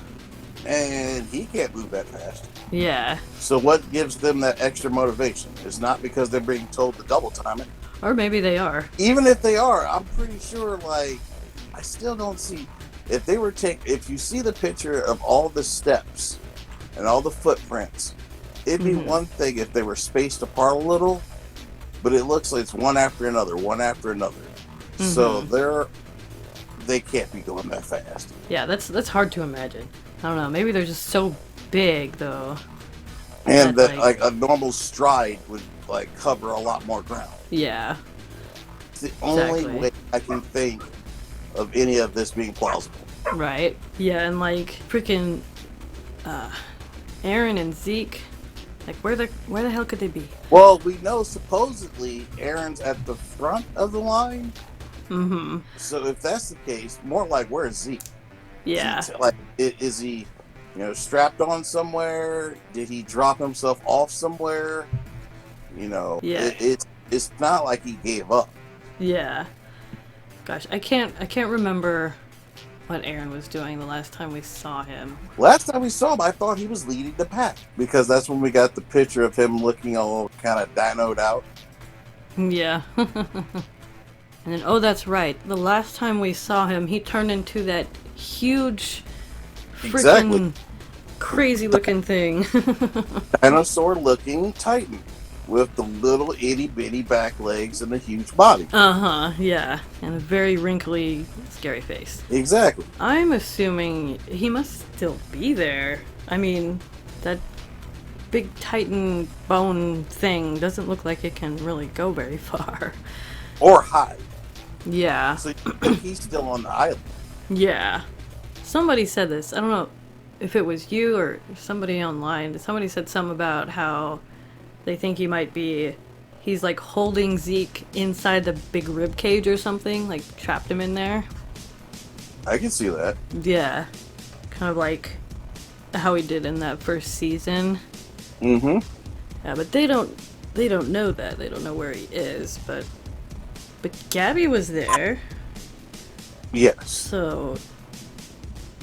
And he can't move that fast. Yeah. So what gives them that extra motivation? It's not because they're being told to double time it. Or maybe they are. Even if they are, I'm pretty sure, like, I still don't see... If you see the picture of all the steps and all the footprints, it'd be one thing if they were spaced apart a little, but it looks like it's one after another. So they can't be going that fast. Yeah, that's hard to imagine. I don't know. Maybe they're just so big, though. And that like a normal stride would like cover a lot more ground. Yeah. It's the only way I can think of any of this being plausible. Right. Yeah, and like freaking Aaron and Zeke, like where the hell could they be? Well, we know supposedly Aaron's at the front of the line. Mm-hmm. So if that's the case, more like where's Zeke? Yeah. Like, is he, strapped on somewhere? Did he drop himself off somewhere? Yeah. It's not like he gave up. Yeah. Gosh, I can't remember what Aaron was doing the last time we saw him. Last time we saw him, I thought he was leading the pack because that's when we got the picture of him looking all kind of dinoed out. Yeah. And then, oh, that's right. The last time we saw him, he turned into that huge, freaking crazy-looking thing. Dinosaur-looking Titan with the little itty-bitty back legs and a huge body. Uh-huh, yeah. And a very wrinkly, scary face. Exactly. I'm assuming he must still be there. I mean, that big Titan bone thing doesn't look like it can really go very far. Or hide. Yeah. So you think he's still on the island? Yeah. Somebody said this. I don't know if it was you or somebody online. Somebody said something about how they think he's like holding Zeke inside the big rib cage or something, like trapped him in there. I can see that. Yeah. Kind of like how he did in that first season. Mm-hmm. Yeah, but they don't know that. They don't know where he is, but Gabby was there. Yes. So.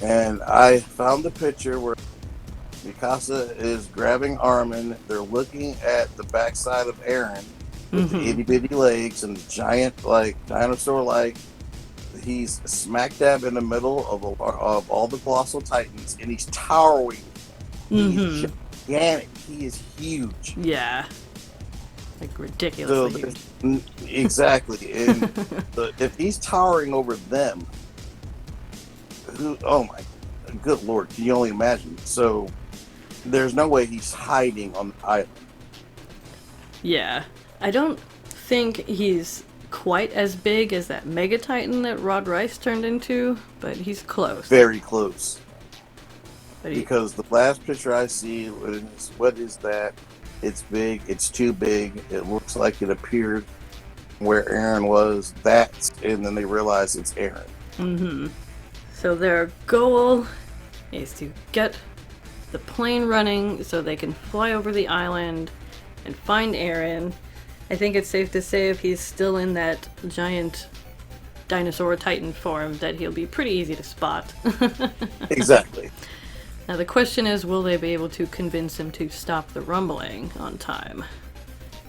And I found the picture where Mikasa is grabbing Armin. They're looking at the backside of Aaron with the itty bitty legs and the giant, like, dinosaur-like. He's smack dab in the middle of all the colossal titans, and he's towering. He's gigantic. He is huge. Yeah. Like ridiculously huge. Exactly. And if he's towering over them, oh my good lord, can you only imagine? So there's no way he's hiding on the island. Yeah. I don't think he's quite as big as that Mega Titan that Rod Rice turned into, but he's close. Very close. Because the last picture I see, what is that? It's big. It's too big. It looks like it appeared where Aaron was. And then they realize it's Aaron. Mm-hmm. So their goal is to get the plane running so they can fly over the island and find Aaron. I think it's safe to say if he's still in that giant dinosaur titan form that he'll be pretty easy to spot. Exactly. Now the question is, will they be able to convince him to stop the rumbling on time?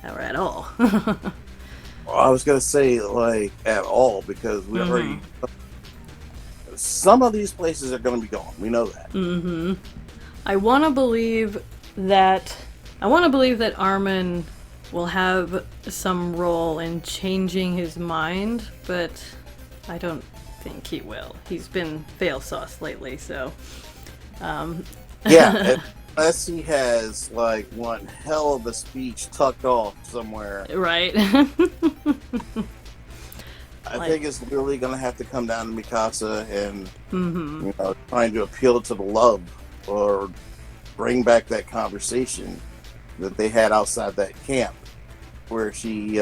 Or at all? Well, I was going to say, like, at all, because we already... Some of these places are going to be gone. We know that. Mm-hmm. I want to believe that Armin will have some role in changing his mind, but I don't think he will. He's been fail sauce lately, so... Yeah, Unless he has like one hell of a speech tucked off somewhere. Right. I think it's really going to have to come down to Mikasa and Mm-hmm. trying to appeal to the love or bring back that conversation that they had outside that camp where she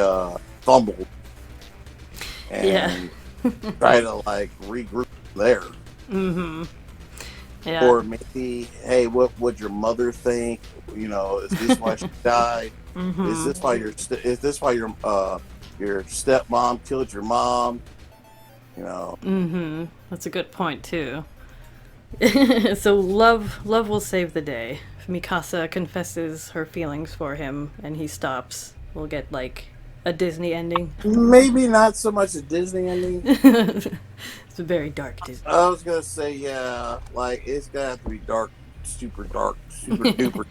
fumbled and try to like regroup there. Mm-hmm. Yeah. Or maybe, hey, what would your mother think? Is this why she died? Mm-hmm. Is this why your stepmom killed your mom? Mm-hmm. That's a good point too. So love will save the day. If Mikasa confesses her feelings for him and he stops, we'll get like a Disney ending. Maybe not so much a Disney ending. It's a very dark Disney. I was gonna say, yeah, like it's gonna have to be dark, super duper.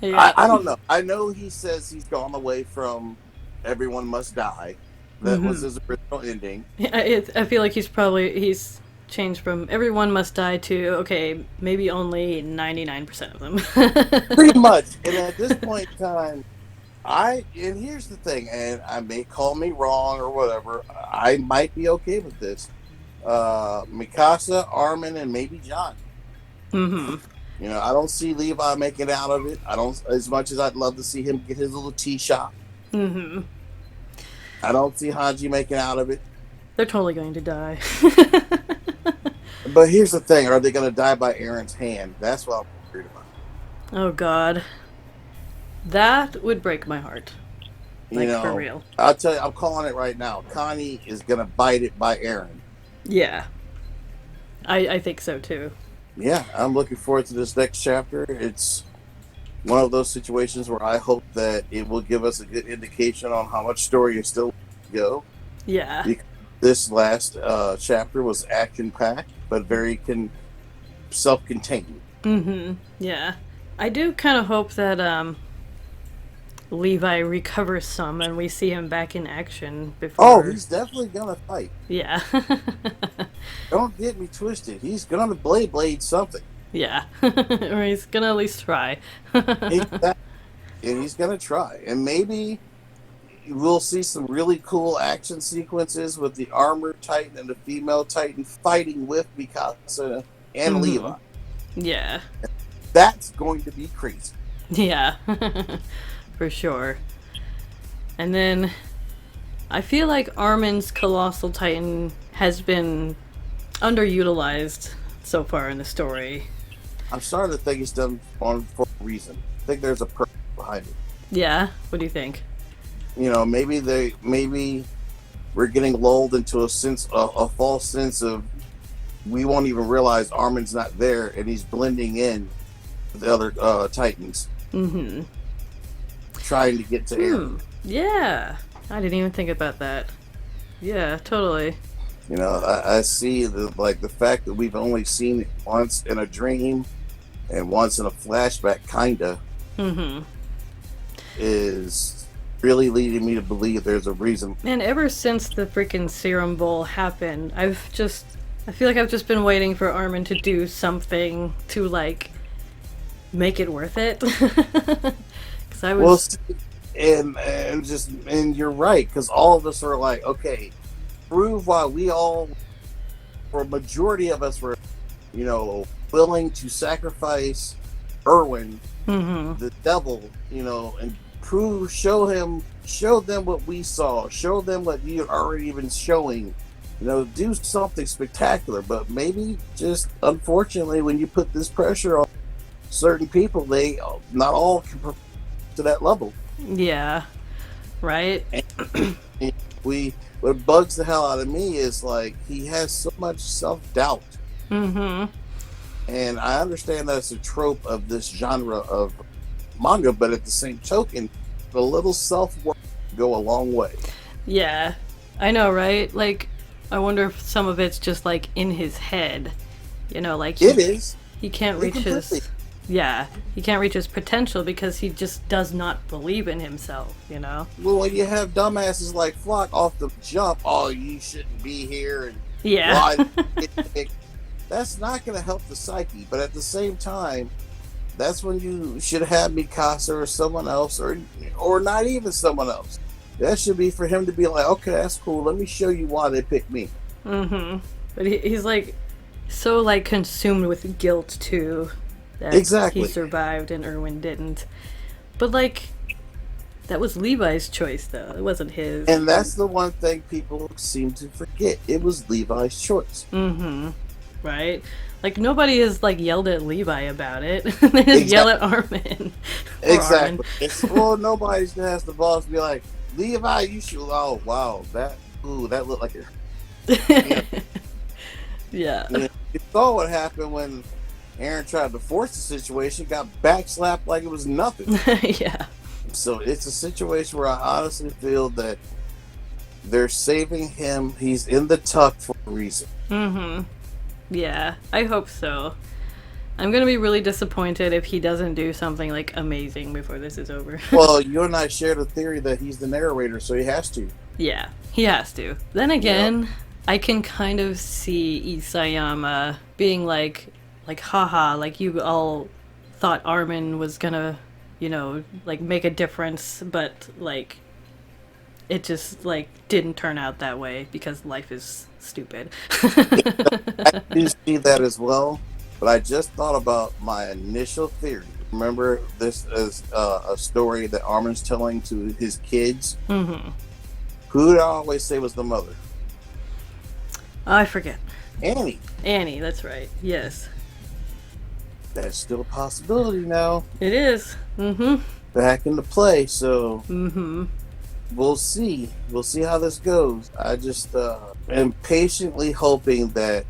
Yeah. I don't know. I know he says he's gone away from Everyone Must Die. That was his original ending. I feel like he's changed from everyone must die to, okay, maybe only 99% of them. Pretty much. And at this point in time, and here's the thing, and I may call me wrong or whatever, I might be okay with this. Mikasa, Armin, and maybe John. Mm-hmm. I don't see Levi making out of it. I don't, as much as I'd love to see him get his little tea shop. Mm-hmm. I don't see Hanji making out of it. They're totally going to die. But here's the thing, are they going to die by Aaron's hand? That's what I'm worried about. Oh God. That would break my heart. Like, for real. I'll tell you, I'm calling it right now. Connie is going to bite it by Aaron. Yeah. I think so too. Yeah, I'm looking forward to this next chapter. It's one of those situations where I hope that it will give us a good indication on how much story is still to go. Yeah. This last chapter was action-packed, but very self-contained. Mm-hmm. Yeah. I do kind of hope that Levi recovers some and we see him back in action before... Oh, he's definitely gonna fight. Yeah. Don't get me twisted. He's gonna blade something. Yeah. Or he's gonna at least try. Exactly. And he's gonna try. And maybe we'll see some really cool action sequences with the armored Titan and the female Titan fighting with Mikasa and Levi. Yeah. That's going to be crazy. Yeah. For sure. And then I feel like Armin's Colossal Titan has been underutilized so far in the story. I'm starting to think it's done for a reason. I think there's a purpose behind it. Yeah? What do you think? Maybe we're getting lulled into a false sense of we won't even realize Armin's not there and he's blending in with the other Titans. Mm-hmm. Trying to get to Aaron. Yeah. I didn't even think about that. Yeah, totally. I see the fact that we've only seen it once in a dream and once in a flashback, kinda, is really leading me to believe there's a reason. And ever since the freaking Serum Bowl happened, I feel like I've just been waiting for Armin to do something to, like, make it worth it. Because I was... Well, and you're right, because all of us are like, okay, prove why we all, for a majority of us, were, willing to sacrifice Erwin, the devil, and show them what we saw, show them what you've already been showing, do something spectacular. But maybe just unfortunately, when you put this pressure on certain people, they not all can perform to that level. Yeah, right. And what bugs the hell out of me is like he has so much self-doubt. And I understand that's a trope of this genre of manga, but at the same token, a little self-work go a long way. Yeah, I know, right? Like, I wonder if some of it's just like in his head, like it is. He can't reach his... Yeah, he can't reach his potential because he just does not believe in himself, Well, when you have dumbasses like Flock off the jump, oh, you shouldn't be here, and yeah, that's not going to help the psyche. But at the same time, That's when you should have Mikasa or someone else, or not even someone else. That should be for him to be like, okay, that's cool. Let me show you why they picked me. Mm-hmm. But he's like so like consumed with guilt too that he Exactly. survived and Erwin didn't. But like that was Levi's choice though. It wasn't his. And that's the one thing people seem to forget. It was Levi's choice. Mm-hmm. Right? Like nobody has like yelled at Levi about it. They just yell at Armin. Exactly. Well, nobody's gonna ask the boss to be like, Levi, you should. Oh wow, that looked like it. You know, Yeah. you saw what happened when Aaron tried to force the situation, got backslapped like it was nothing. Yeah. So it's a situation where I honestly feel that they're saving him. He's in the tuck for a reason. Mm-hmm. Yeah, I hope so. I'm gonna be really disappointed if he doesn't do something like amazing before this is over. Well, you and I share the theory that he's the narrator, so he has to. Yeah, he has to. Then again, I can kind of see Isayama being like, haha, like you all thought Armin was gonna, like make a difference, but like it just like didn't turn out that way because life is stupid. I do see that as well, but I just thought about my initial theory. Remember, this is a story that Armin's telling to his kids. Mm-hmm. Who did I always say was the mother? I forget. Annie. Annie, that's right. Yes. That's still a possibility now. It is. Mm-hmm. Back into play, so Mm-hmm. we'll see. We'll see how this goes. I just am patiently hoping that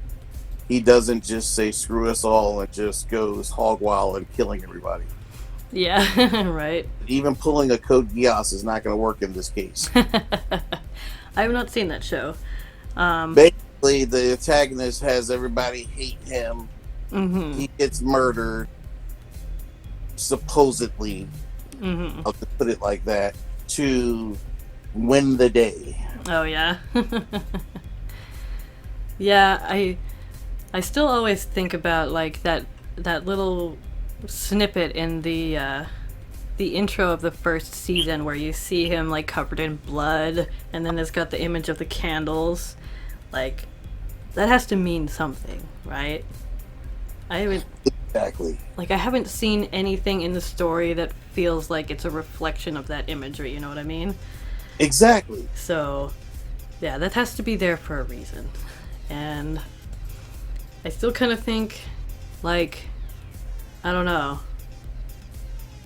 he doesn't just say screw us all and just goes hog wild and killing everybody. Yeah, right. Even pulling a Code Geass is not going to work in this case. I have not seen that show. Basically, the antagonist has everybody hate him. Mm-hmm. He gets murdered, supposedly. Mm-hmm. I'll just put it like that, to win the day. Oh yeah. Yeah, I still always think about like that little snippet in the intro of the first season where you see him like covered in blood and then it's got the image of the candles. Like that has to mean something, right? Exactly. I haven't seen anything in the story that feels like it's a reflection of that imagery, you know what I mean? Exactly. So, yeah, that has to be there for a reason. And I still kind of think, like, I don't know.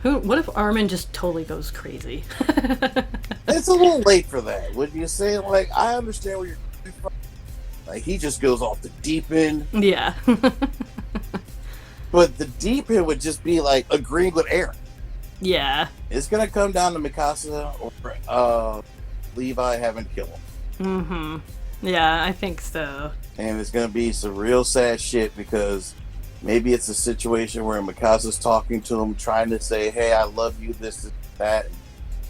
What if Armin just totally goes crazy? It's a little late for that. Would you say, like, I understand where you're coming from. Like, he just goes off the deep end. Yeah. But the deep end would just be, like, agreeing with Aaron. Yeah. It's going to come down to Mikasa or Levi having to kill him. Mm-hmm. Yeah, I think so. And it's going to be some real sad shit because maybe it's a situation where Mikasa's talking to him, trying to say, hey, I love you, this, that.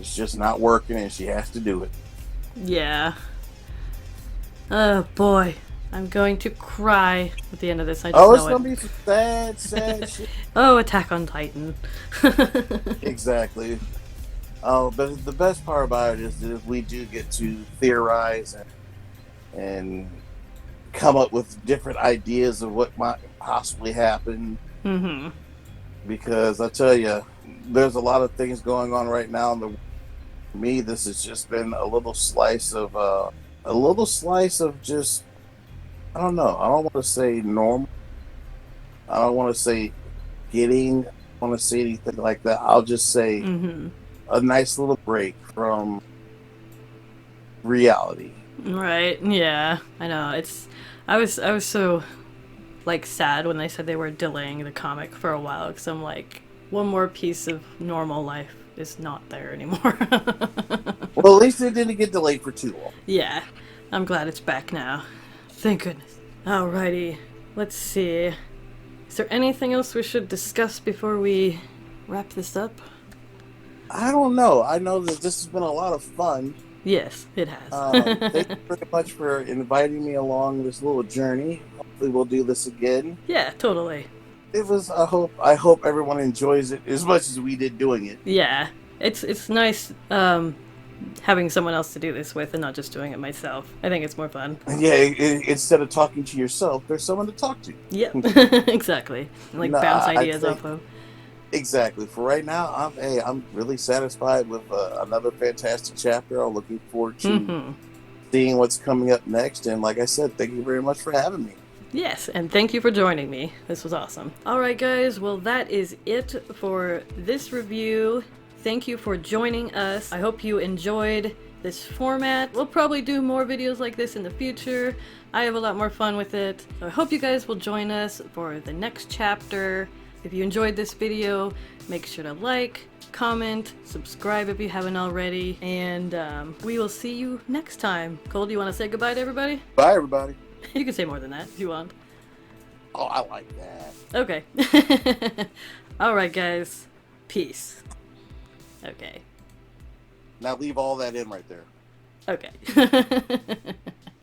It's just not working and she has to do it. Yeah. Oh, boy. I'm going to cry at the end of this. I just know It's going to be some sad shit. Oh, Attack on Titan. Exactly. Oh, but the best part about it is that we do get to theorize and come up with different ideas of what might possibly happen. Mm-hmm. Because I tell you, there's a lot of things going on right now. For me, this has just been a little slice of just, I don't know. I don't want to say normal. I don't want to say getting. I don't want to say anything like that. I'll just say a nice little break from reality. Right. Yeah. I know. I was so like sad when they said they were delaying the comic for a while because I'm like, one more piece of normal life is not there anymore. Well, at least it didn't get delayed for too long. Yeah. I'm glad it's back now. Thank goodness. Alrighty. Let's see. Is there anything else we should discuss before we wrap this up? I don't know. I know that this has been a lot of fun. Yes, it has. Thank you very much for inviting me along this little journey. Hopefully we'll do this again. Yeah, totally. It was. I hope everyone enjoys it as much as we did doing it. Yeah, it's nice having someone else to do this with and not just doing it myself. I think it's more fun. And yeah, instead of talking to yourself, there's someone to talk to. Yep, exactly. Like No, bounce I ideas think off of. exactly. For right now, I'm really satisfied with another fantastic chapter. I'm looking forward to seeing what's coming up next. And like I said, thank you very much for having me. Yes, and thank you for joining me. This was awesome. Alright guys, well that is it for this review. Thank you for joining us. I hope you enjoyed this format. We'll probably do more videos like this in the future. I have a lot more fun with it. So I hope you guys will join us for the next chapter. If you enjoyed this video, make sure to like, comment, subscribe if you haven't already, and we will see you next time. Cole, do you want to say goodbye to everybody? Bye, everybody. You can say more than that if you want. Oh, I like that. Okay. Alright, guys. Peace. Okay. Now leave all that in right there. Okay.